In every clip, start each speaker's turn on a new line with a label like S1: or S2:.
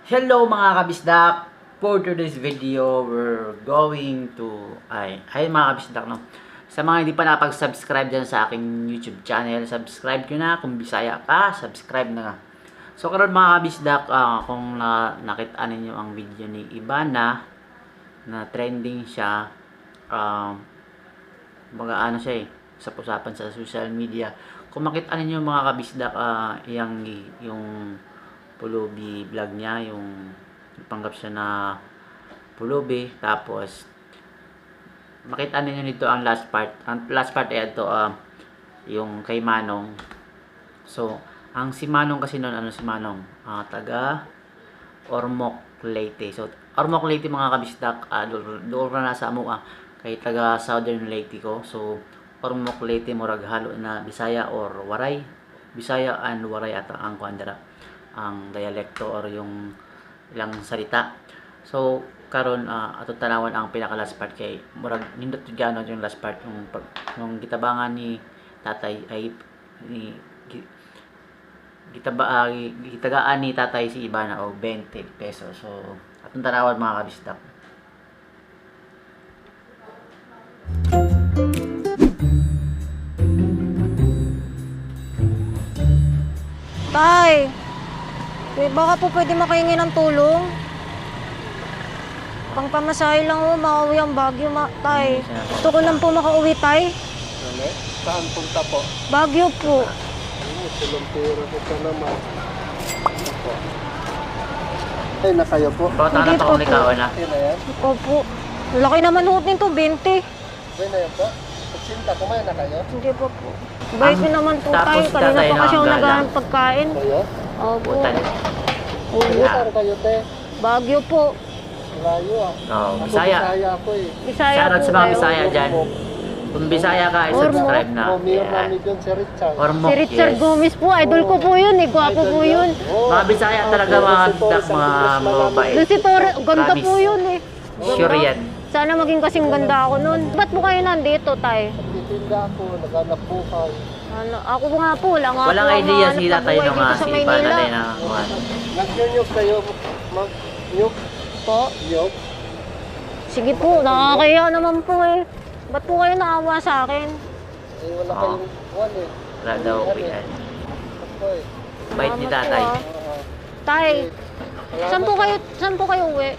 S1: Hello mga kabisdak! For today's video, we're going to... Ay mga kabisdak, no? Sa mga hindi pa napag-subscribe dyan sa aking YouTube channel, subscribe nyo na. Kung Bisaya ka, subscribe na nga. So karon mga kabisdak, kung nakita ninyo ang video ni Ibana, na trending siya, mga ano siya sa usapan sa social media. Kung makita ninyo mga kabisdak, yung pulubi vlog niya, yung panggap siya na pulubi, tapos makita niyo nito ang last part ay ito, yung kay Manong. So ang si Manong kasi noon, si Manong, taga Ormoc, Leyte. So Ormoc, Leyte mga kabisdak, doon na nasa amo, kay taga Southern Leyte ko. So Ormoc, Leyte, murag halo na Bisaya or Waray, Bisaya and Waray ata ang kuandara, ang dialekto or yung ilang salita. So karon ato tanawan ang pinaka last part kay murag nindot gyud yung last part, yung gitabangan ni tatay ay ni gitagaan ni tatay si Ibana og 20 pesos. So atong tanawan mga kabisdak.
S2: Tay, baka po pwede makahingi ng tulong. Pang pamasahe lang ho, makauwi ang Baguio, tay. Gusto ko lang po makauwi, tay.
S3: Saan punta po?
S2: Baguio po.
S3: Silumpiro ko pa naman. Ay, na kayo po?
S1: Bota na
S2: Hindi
S1: to
S2: pa
S1: kung
S2: po.
S1: ikaw na.
S3: Ay, na yan?
S2: Opo. Laki naman ho nito, 20.
S3: Ay, na yan po? Pagsinta, kumain na kayo?
S2: Hindi pa po. Bait nyo naman po, tay.
S1: Tapos
S2: Kanina
S1: tatay
S2: pa
S1: na
S2: kasi ako
S1: ang
S2: naghahanap pagkain.
S3: Kayo?
S2: Opo.
S1: Butan.
S3: Ay, saan kayo, te?
S2: Baguio po.
S3: Layo
S1: Oh,
S3: Ako,
S1: Bisaya.
S3: Bisaya ako eh.
S2: Bisaya
S1: Shoutout
S2: po
S1: sa mga
S2: kayo.
S1: Bisaya dyan. Kung Bisaya ka, subscribe na.
S3: Romeo
S1: Yeah.
S3: namin yun si Richard.
S1: Ormoc,
S2: Si Richard
S1: yes.
S2: Gomez po, idol ko po yun eh. Gwapo po yun.
S1: Mga Bisaya talaga, mga kabisdak, mga mabait.
S2: Lucy Torres, ganda
S1: Promise.
S2: po yun eh.
S1: Sure yan.
S2: Sana maging kasing ganda ako nun. Ba't po kayo nandito, tay?
S3: Nagtitinda ako, naghanap buhay.
S2: Ano, ako nga po, wala nga
S1: Walang
S2: po ang
S1: idea
S2: hanap
S1: si
S2: na
S1: tatay
S2: buhay
S1: nung
S2: dito sa
S1: si
S2: Maynila.
S1: Ibana na
S3: Nag-nyug kayo, mag-nyug
S2: Po?
S3: nyug.
S2: Sige po, nakakaya naman po eh. Ba't po kayo naawa sa akin?
S3: Eh, wala
S1: Oo.
S3: kayong buwan eh.
S1: wala daw uwian.
S3: Ako eh.
S1: Bait ni
S2: Salamat
S1: tatay.
S2: po, ah.
S3: Oo.
S2: Tay,
S3: Salamat
S2: saan po kayo uwi?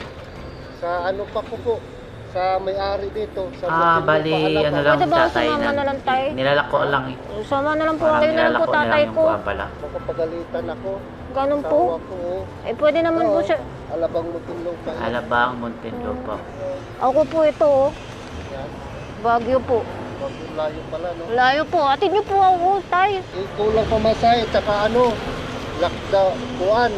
S3: Sa ano pa ko po, sa may-ari dito. Sa
S1: Bali, ano lang
S2: Pwede ba
S1: tatay
S2: sumama na lang, tay?
S1: nilalako lang eh.
S2: Sama na lang po
S1: Parang
S2: kayo na lang po
S1: nilalako na
S2: tatay
S1: lang yung
S2: ko.
S1: buwan pala.
S3: Makapagalitan ako.
S2: Ganun
S3: Asawa
S2: po.
S3: ko.
S2: Eh pwede naman po
S3: Oo.
S2: siya.
S3: Alabang Mutulog pa.
S1: Alabang, Muntinlupa.
S2: Ako po ito oh.
S3: Yan.
S2: Baguio po.
S3: Wag layo pala, no?
S2: Layo po. Atid niyo po ako, tay.
S3: Eh, kulang pamasahe, tsaka ano, lockdown, kuan.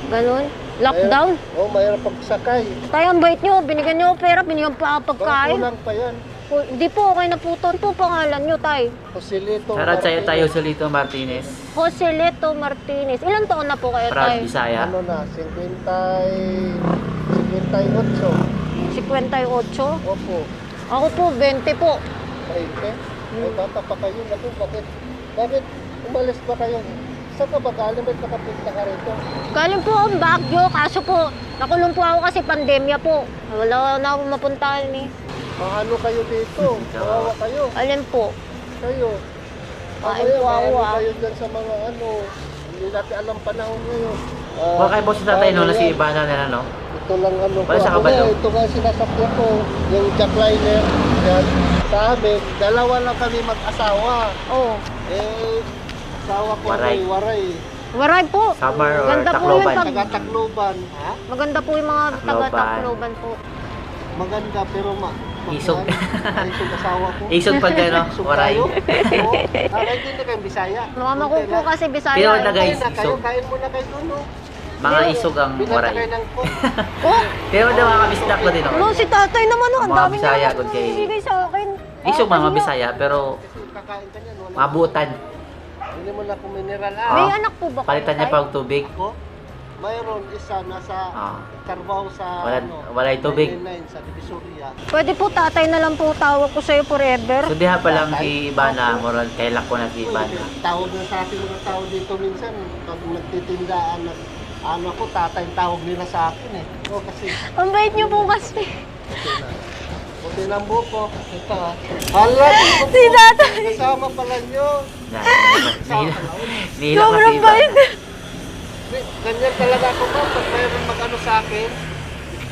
S2: Ganun. Lockdown.
S3: Oh, mayroon pagsakay.
S2: Tay, ang bait niyo. Binigyan niyo ako pera. Binigyan pa ako
S3: Baka
S2: pagkain.
S3: kulang pa yan.
S2: Hindi po, okay na po. Ton po pangalan niyo, tay.
S3: Joselito.
S1: Shoutout sa'yo
S3: Martinez.
S1: tayo, Solito Martinez.
S2: Jose Leto Martinez. Ilang taon na po kayo,
S1: Proud
S2: tay?
S1: Bisaya.
S3: Ano na, 58.
S2: 58.
S3: Opo.
S2: Ako po, 20 po.
S3: 20. Ay, bata pa kayo. Naku, bakit umalis ba kayo? Saan ka ba galing? Ba't nakapunta ka rito?
S2: Galing po akong Baguio, kaso po, nakulong po ako kasi pandemya po. Wala na akong mapuntahan eh.
S3: Ano kayo dito? Kawawa kayo.
S2: Alin po?
S3: Kayo.
S2: Kain po ako,
S3: Ano
S2: ah.
S3: kayo dyan sa mga ano. Hindi natin alam panahon ngayon.
S1: Wala kayo po si tatay no, na si Ibana na ano.
S3: Ito lang ano ko.
S1: Wala siya
S3: Ako
S1: kabalo?
S3: nga, ito nga sinasakyan ko. Yung jackliner. Yan. Sa amin, dalawa lang kami mag-asawa.
S2: Oh.
S3: Eh, asawa ko
S1: Waray.
S3: ay waray.
S2: Waray po.
S1: Summer or
S2: Ganda po
S1: Tacloban.
S2: yung
S3: Taga-Tacloban. Ha?
S2: Maganda po yung mga
S1: Tacloban.
S2: taga-Tacloban po.
S3: Maganda pero
S1: Isog.
S3: Isog asawa ko.
S1: Isog pag ano,
S3: Isog
S1: waray.
S3: tayo. Oo. Hindi kayong Bisaya.
S2: Mama ko po kasi Bisaya.
S1: Pero
S2: eh.
S1: nagay-
S3: Kain na kayo,
S1: isog.
S3: kain muna kayo doon. No?
S1: Mga isog ang
S3: Binata
S1: waray.
S3: kayo ng coke.
S2: Oh,
S1: Pero daw mga kabisdak ko din
S2: no,
S1: ako.
S2: si tatay naman oh. Ang
S1: Mga
S2: dami
S1: Bisaya,
S2: niya
S1: good kay-
S2: ibigay sa akin.
S1: Isog mga
S2: Ayun.
S1: Bisaya pero
S3: Kasi kakain ka niyan. Wala.
S1: mabutan.
S3: Hindi mo na kung mineral.
S2: May
S1: Ah.
S2: anak po ba kayo,
S1: Palitan niya
S2: tay?
S1: pa ang tubig.
S3: Ako, mayroon isa nasa
S1: Ah.
S3: Carvao sa
S1: Wala yung tubig.
S3: 99 sa Divisoria.
S2: Pwede po tatay na lang po tawag ko sa'yo forever.
S1: So diha pa lang si Ibana, moral kay lako na si Ibana.
S3: Tawag na sa ating mga tao dito minsan pag nagtitindaan, ano ko, tatay tawag nila sa akin eh. O kasi,
S2: Ang bait niyo po kasi.
S3: puti ng buko. Ito ah. Hala, ito
S2: Si tatay.
S3: kasama pala nyo.
S1: Nihila
S2: Sobrang
S1: kasi
S2: bait.
S3: Ganyan talaga ako ba? Pag mayroon mag-ano sa akin,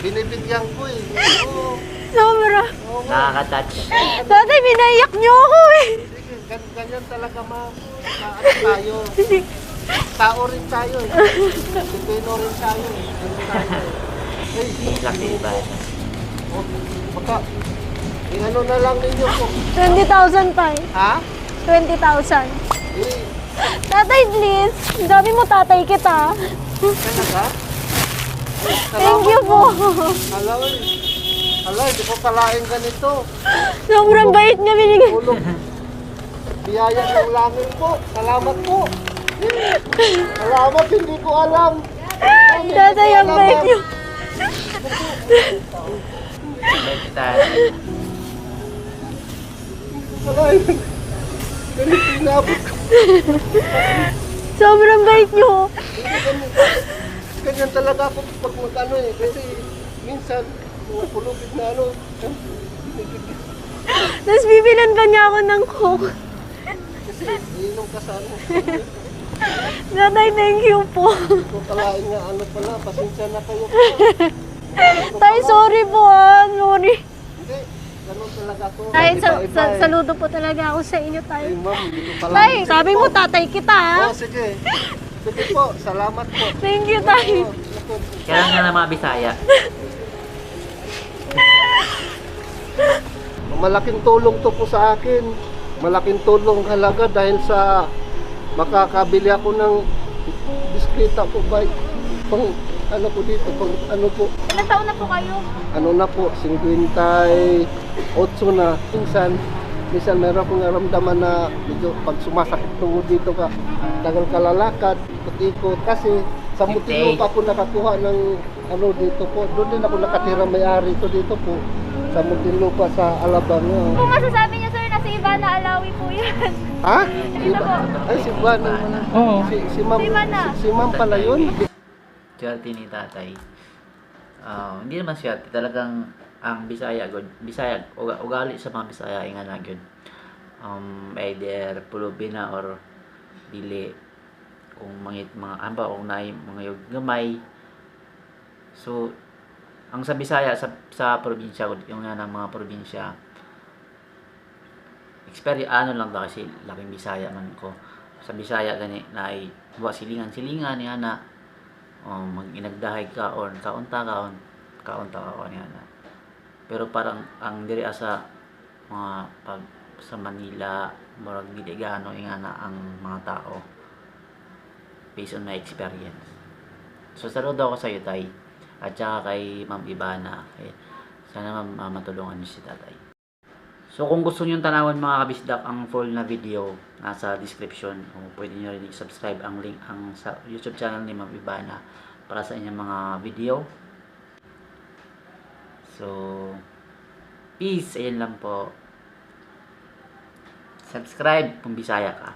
S3: binibigyan ko eh. Oo.
S2: Sobra.
S3: Oo nga.
S1: Nakaka-touch.
S2: Tatay, binaiyak niyo ako eh.
S3: Sige, ganyan talaga ma. Ano tayo? Tao rin tayo eh. Pilipino rin tayo eh. Ganun tayo eh. Ay,
S1: Laki ba?
S3: oh, baka, ano na lang ninyo po.
S2: 20,000 tayo.
S3: Ha?
S2: 20,000.
S3: Eh,
S2: Tatay, please. Ang dami mo tatay kita.
S3: talaga? Ay,
S2: Thank you po.
S3: Hala, eh. Hala, hindi ko kalain ganito.
S2: Sobrang bait niya binigay.
S3: Ulog. Biyaya ng langit po. Salamat po. Salamat, hindi ko alam.
S2: Tatay, ang bait niyo.
S1: Bait tatay.
S3: Hala, ganito inabot ko.
S2: Sobrang bait niyo.
S3: Ganyan talaga ako pag mag-ano eh. Kasi minsan, mga pulubid na ano.
S2: Tapos bibilan pa niya ako ng coke.
S3: Kasi inom ka sa ano.
S2: Tatay, thank you po.
S3: Kung kalain nga ano pala, pasensya na kayo.
S2: Tay, sorry po ah. Sorry.
S3: Hindi, ganun talaga ako.
S2: Tay,
S3: Iba-iba eh.
S2: saludo po talaga ako sa inyo, tay.
S3: Ay, ma'am, hindi ko pala.
S2: Tay, sabi mo tatay kita ah.
S3: Oh, sige. Sige po, salamat po.
S2: Thank you, tay.
S3: Oo, naku.
S1: Kailangan nga ng mga Bisaya.
S3: Malaking tulong to po sa akin. Malaking tulong halaga dahil sa makakabili ako ng bisikleta po bike. Pang ano po dito, pang ano po.
S2: Ilang taon na po kayo?
S3: Ano na po, 58 na. Minsan meron akong naramdaman na medyo pag sumasakit tungod dito ka, tagal kalalakad, ikot kasi sa Muntinlupa po nakakuha ng ano dito po. Doon din ako nakatira, may-ari ko dito po sa Muntinlupa sa Alabang.
S2: Kung masasabi niyo, sir, na si Ivana Alawi po yan.
S3: Ha?
S2: Dito po.
S3: Ay, si Juan.
S1: Oo.
S3: Si Ma'am.
S2: Si Ivana.
S3: Si Ma'am pala yun.
S1: Swerte ni tatay. Hindi naman swerte. Talagang ang Bisaya, Bisaya, ugali sa mga Bisaya, nga na yun. Either pulubi na or dili. Kung mga amba, kung na mga yung gamay. So, ang sa Bisaya, sa probinsya, yung nga ng mga probinsya, ano lang ba kasi laking Bisaya man ko. Sa Bisaya gani na ay silingan ni ana. Mag inagdahay ka or kaunta ni ana. Pero parang ang diri sa mga pag sa Manila, murag dili gaano ingana ang mga tao based on my experience. So saludo ako sa iyo, tay, at saka kay Ma'am Ivana. Sana matulungan niyo si tatay. So kung gusto niyo tanawin mga kabisdak ang full na video, nasa description, o pwede niyo rin i-subscribe ang link sa YouTube channel ni Ma'am Ivana para sa inyong mga video. So peace, ayun lang po. Subscribe kung Bisaya ka.